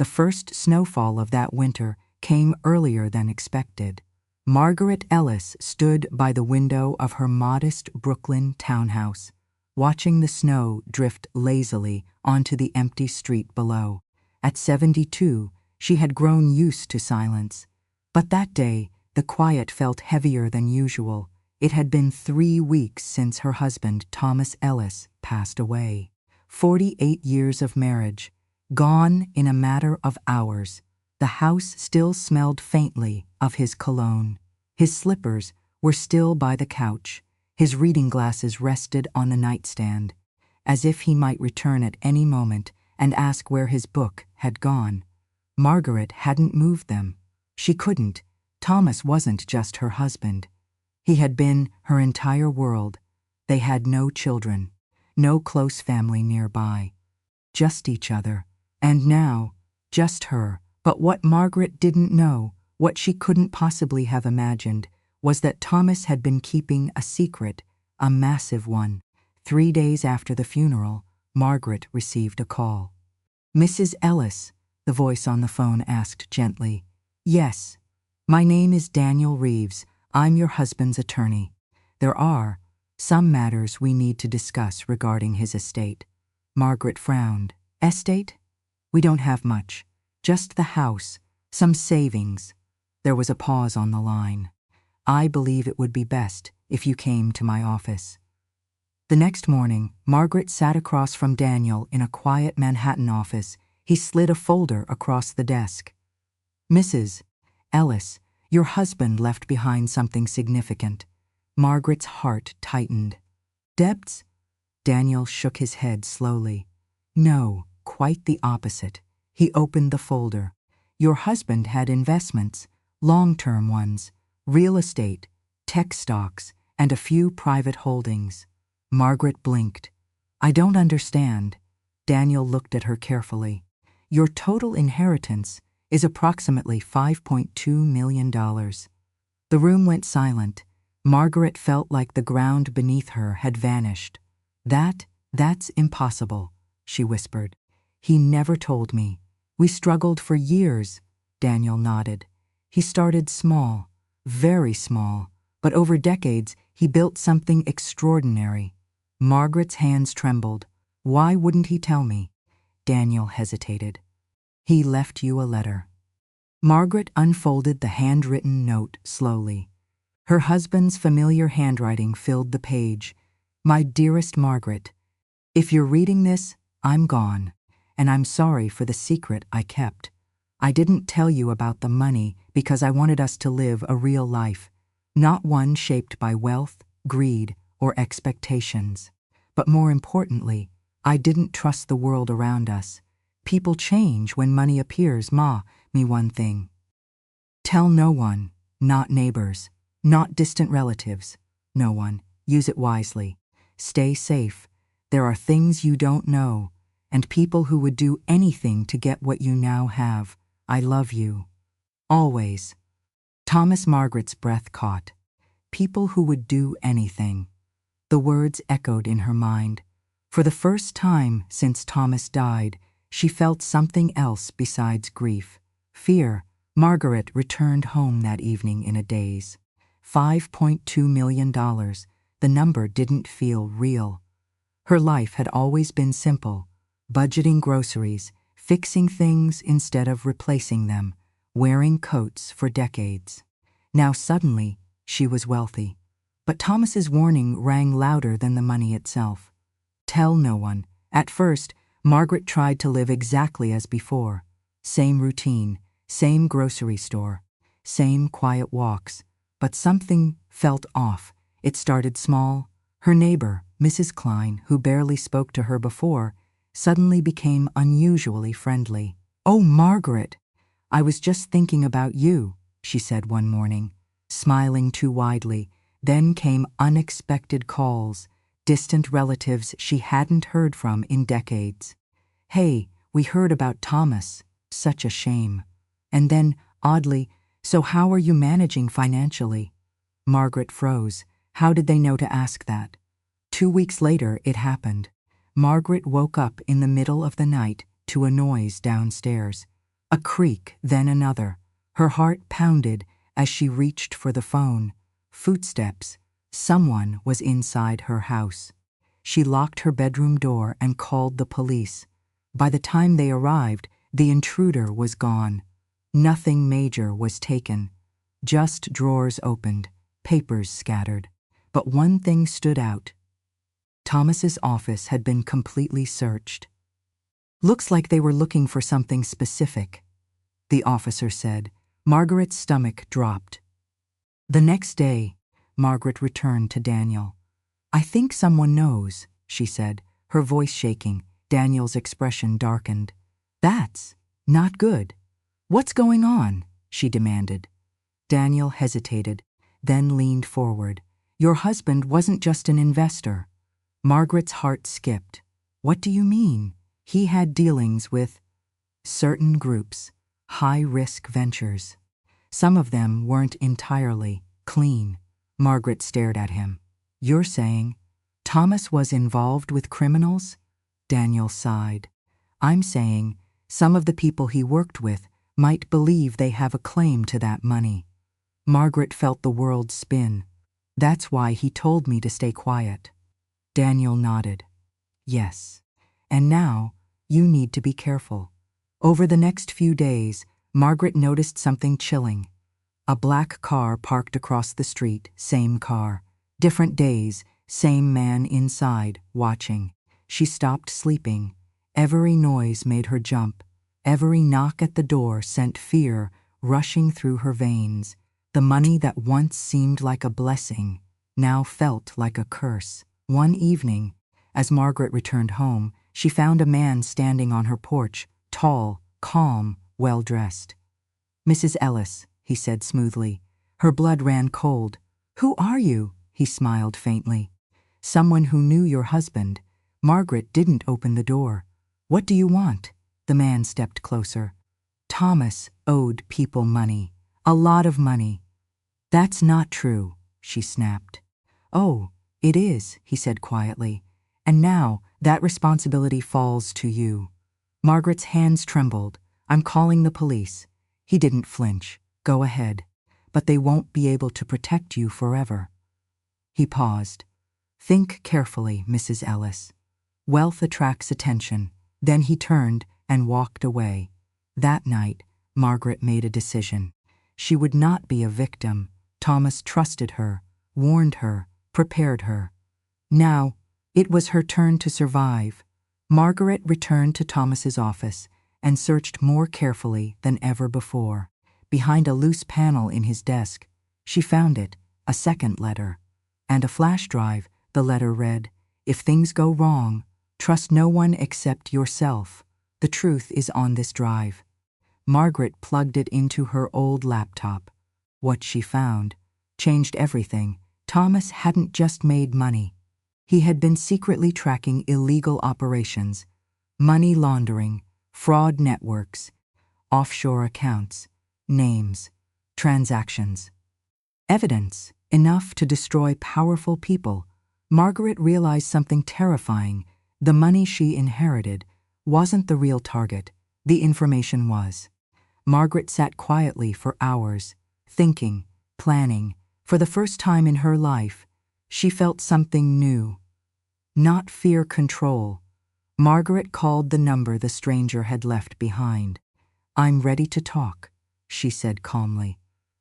The first snowfall of that winter came earlier than expected. Margaret Ellis stood by the window of her modest Brooklyn townhouse, watching the snow drift lazily onto the empty street below. At 72, she had grown used to silence. But that day, the quiet felt heavier than usual. It had been 3 weeks since her husband, Thomas Ellis, passed away. 48 years of marriage, gone in a matter of hours. The house still smelled faintly of his cologne. His slippers were still by the couch. His reading glasses rested on the nightstand, as if he might return at any moment and ask where his book had gone. Margaret hadn't moved them. She couldn't. Thomas wasn't just her husband. He had been her entire world. They had no children, no close family nearby. Just each other. And now, just her. But what Margaret didn't know, what she couldn't possibly have imagined, was that Thomas had been keeping a secret, a massive one. 3 days after the funeral, Margaret received a call. "Mrs. Ellis," the voice on the phone asked gently. "Yes. My name is Daniel Reeves. I'm your husband's attorney. There are some matters we need to discuss regarding his estate." Margaret frowned. "Estate? We don't have much. Just the house, some savings." There was a pause on the line. "I believe it would be best if you came to my office." The next morning, Margaret sat across from Daniel in a quiet Manhattan office. He slid a folder across the desk. "Mrs. Ellis, your husband left behind something significant." Margaret's heart tightened. "Debts?" Daniel shook his head slowly. "No, quite the opposite." He opened the folder. "Your husband had investments, long-term ones, real estate, tech stocks, and a few private holdings." Margaret blinked. "I don't understand." Daniel looked at her carefully. "Your total inheritance is approximately $5.2 million. The room went silent. Margaret felt like the ground beneath her had vanished. That's impossible," she whispered. "He never told me. We struggled for years." Daniel nodded. "He started small, very small, but over decades he built something extraordinary." Margaret's hands trembled. "Why wouldn't he tell me?" Daniel hesitated. "He left you a letter." Margaret unfolded the handwritten note slowly. Her husband's familiar handwriting filled the page. "My dearest Margaret, if you're reading this, I'm gone, and I'm sorry for the secret I kept. I didn't tell you about the money because I wanted us to live a real life, not one shaped by wealth, greed, or expectations. But more importantly, I didn't trust the world around us. People change when money appears. Me one thing. Tell no one, not neighbors, not distant relatives. No one. Use it wisely. Stay safe. There are things you don't know, and people who would do anything to get what you now have. I love you. Always." Thomas. Margaret's breath caught. People who would do anything. The words echoed in her mind. For the first time since Thomas died, she felt something else besides grief. Fear. Margaret returned home that evening in a daze. $5.2 million. The number didn't feel real. Her life had always been simple. Budgeting groceries, fixing things instead of replacing them, wearing coats for decades. Now suddenly, she was wealthy. But Thomas's warning rang louder than the money itself. Tell no one. At first, Margaret tried to live exactly as before. Same routine, same grocery store, same quiet walks. But something felt off. It started small. Her neighbor, Mrs. Klein, who barely spoke to her before, suddenly became unusually friendly. "Oh, Margaret, I was just thinking about you," she said one morning, smiling too widely. Then came unexpected calls, distant relatives she hadn't heard from in decades. "Hey, we heard about Thomas. Such a shame." And then, oddly, "So how are you managing financially?" Margaret froze. How did they know to ask that? 2 weeks later, it happened. Margaret woke up in the middle of the night to a noise downstairs. A creak, then another. Her heart pounded as she reached for the phone. Footsteps. Someone was inside her house. She locked her bedroom door and called the police. By the time they arrived, the intruder was gone. Nothing major was taken. Just drawers opened, papers scattered. But one thing stood out. Thomas's office had been completely searched. "Looks like they were looking for something specific," the officer said. Margaret's stomach dropped. The next day, Margaret returned to Daniel. "I think someone knows," she said, her voice shaking. Daniel's expression darkened. "That's not good. What's going on?" she demanded. Daniel hesitated, then leaned forward. "Your husband wasn't just an investor." Margaret's heart skipped. "What do you mean?" "He had dealings with certain groups, high-risk ventures. Some of them weren't entirely clean." Margaret stared at him. "You're saying Thomas was involved with criminals?" Daniel sighed. "I'm saying some of the people he worked with might believe they have a claim to that money." Margaret felt the world spin. "That's why he told me to stay quiet." Daniel nodded. "Yes. And now you need to be careful." Over the next few days, Margaret noticed something chilling. A black car parked across the street, same car. Different days, same man inside, watching. She stopped sleeping. Every noise made her jump. Every knock at the door sent fear rushing through her veins. The money that once seemed like a blessing now felt like a curse. One evening, as Margaret returned home, she found a man standing on her porch, tall, calm, well-dressed. "Mrs. Ellis," he said smoothly. Her blood ran cold. "Who are you?" he smiled faintly. "Someone who knew your husband." Margaret didn't open the door. "What do you want?" The man stepped closer. "Thomas owed people money. A lot of money." "That's not true," she snapped. "Oh, it is," he said quietly. "And now that responsibility falls to you." Margaret's hands trembled. "I'm calling the police." He didn't flinch. "Go ahead. But they won't be able to protect you forever." He paused. "Think carefully, Mrs. Ellis. Wealth attracts attention." Then he turned and walked away. That night, Margaret made a decision. She would not be a victim. Thomas trusted her, warned her, prepared her. Now, it was her turn to survive. Margaret returned to Thomas's office and searched more carefully than ever before. Behind a loose panel in his desk, she found it, a second letter. And a flash drive. The letter read, "If things go wrong, trust no one except yourself. The truth is on this drive." Margaret plugged it into her old laptop. What she found changed everything. Thomas hadn't just made money. He had been secretly tracking illegal operations, money laundering, fraud networks, offshore accounts, names, transactions. Evidence enough to destroy powerful people. Margaret realized something terrifying. The money she inherited wasn't the real target. The information was. Margaret sat quietly for hours, thinking, planning. For the first time in her life, she felt something new. Not fear, control. Margaret called the number the stranger had left behind. "I'm ready to talk," she said calmly.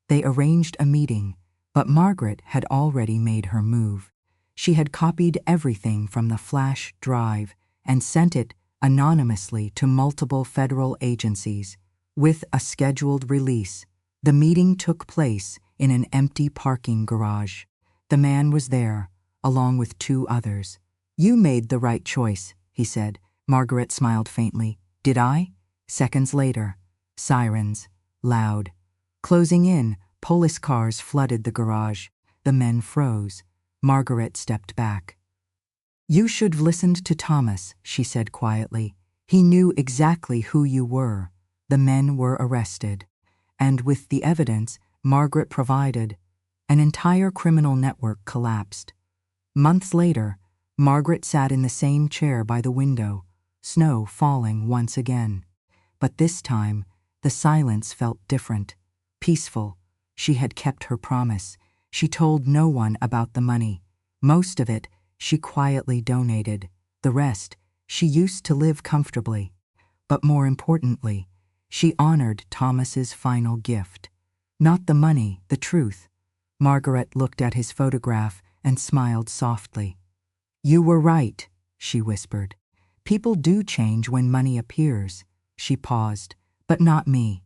They arranged a meeting, but Margaret had already made her move. She had copied everything from the flash drive and sent it anonymously to multiple federal agencies. With a scheduled release, the meeting took place in an empty parking garage. The man was there, along with two others. "You made the right choice," he said. Margaret smiled faintly. "Did I?" Seconds later, sirens, loud. Closing in, police cars flooded the garage. The men froze. Margaret stepped back. "You should have listened to Thomas," she said quietly. "He knew exactly who you were." The men were arrested. And with the evidence Margaret provided, an entire criminal network collapsed. Months later, Margaret sat in the same chair by the window, snow falling once again. But this time, The silence felt different, peaceful. She had kept her promise. She told no one about the money. Most of it she quietly donated. The rest, she used to live comfortably. But more importantly, she honored Thomas's final gift. Not the money, the truth. Margaret looked at his photograph and smiled softly. "You were right," she whispered. "People do change when money appears." She paused. "But not me.